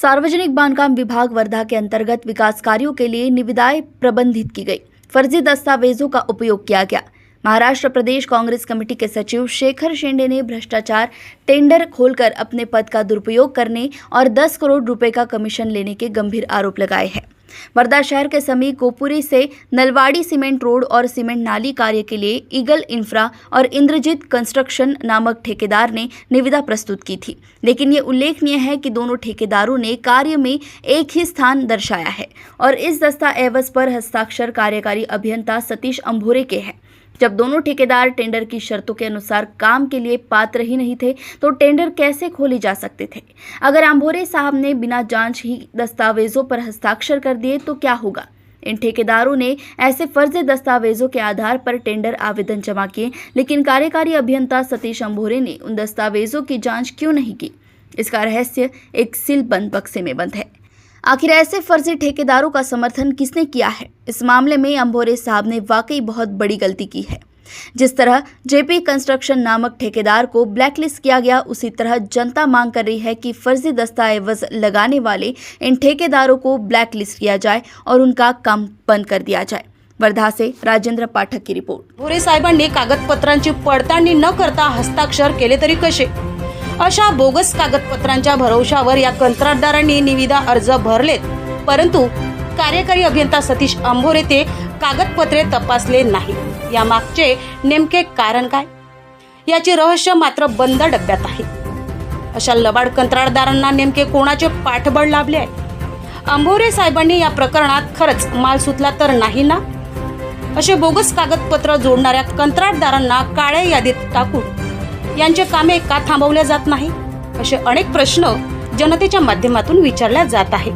सार्वजनिक बांधकाम विभाग वर्धा के अंतर्गत विकास कार्यों के लिए निविदाएं प्रबंधित की गई। फर्जी दस्तावेजों का उपयोग किया गया। महाराष्ट्र प्रदेश कांग्रेस कमेटी के सचिव शेखर शेंडे ने भ्रष्टाचार टेंडर खोलकर अपने पद का दुरुपयोग करने और 10 करोड़ रुपए का कमीशन लेने के गंभीर आरोप लगाए हैं। वर्धा शहर के समीप गोपुरी से नलवाड़ी सीमेंट रोड और सीमेंट नाली कार्य के लिए ईगल इंफ्रा और इंद्रजीत कंस्ट्रक्शन नामक ठेकेदार ने निविदा प्रस्तुत की थी, लेकिन ये उल्लेखनीय है कि दोनों ठेकेदारों ने कार्य में एक ही स्थान दर्शाया है और इस दस्तावेज पर हस्ताक्षर कार्यकारी अभियंता सतीश अंभोरे के हैं। जब दोनों ठेकेदार टेंडर की शर्तों के अनुसार काम के लिए पात्र ही नहीं थे तो टेंडर कैसे खोले जा सकते थे? अगर अंभोरे साहब ने बिना जांच ही दस्तावेजों पर हस्ताक्षर कर दिए तो क्या होगा? इन ठेकेदारों ने ऐसे फर्जी दस्तावेजों के आधार पर टेंडर आवेदन जमा किए, लेकिन कार्यकारी अभियंता सतीश अंभोरे ने उन दस्तावेजों की जाँच क्यों नहीं की? इसका रहस्य एक सील बंद बक्से में बंद है। आखिर ऐसे फर्जी ठेकेदारों का समर्थन किसने किया है? इस मामले में अंभोरे साहब ने वाकई बहुत बड़ी गलती की है। जिस तरह जेपी कंस्ट्रक्शन नामक ठेकेदार को ब्लैकलिस्ट किया गया, उसी तरह जनता मांग कर रही है कि फर्जी दस्तावेज लगाने वाले इन ठेकेदारों को ब्लैकलिस्ट किया जाए और उनका काम बंद कर दिया जाए। वर्धा से राजेंद्र पाठक की रिपोर्ट। अंभोरे साहेबांनी कागदपत्रांची पडताळणी न करता हस्ताक्षर केले तरी कसे? अशा बोगस कागदपत्रांच्या भरवशावर या कंत्राटदारांनी निविदा अर्ज भरलेत, परंतु कार्यकारी अभियंता सतीश अंभोरे ते कागदपत्रे तपासले नाही। या मागचे नेमके कारण काय? याचे रहस्य मात्र बंद डब्यात आहे। अशा लबाड कंत्राटदारांना नेमके कोणाचे पाठबळ लाभले आहे? अंभोरे साहेबांनी या प्रकरणात खरंच माल सुटला तर नाही ना? असे बोगस कागदपत्र जोडणाऱ्या कंत्राटदारांना काळ्या यादीत टाकून यांचे कामे का थांबवल्या जात नाही? असे अनेक प्रश्न जनतेच्या माध्यमातून विचारल्या जात आहेत।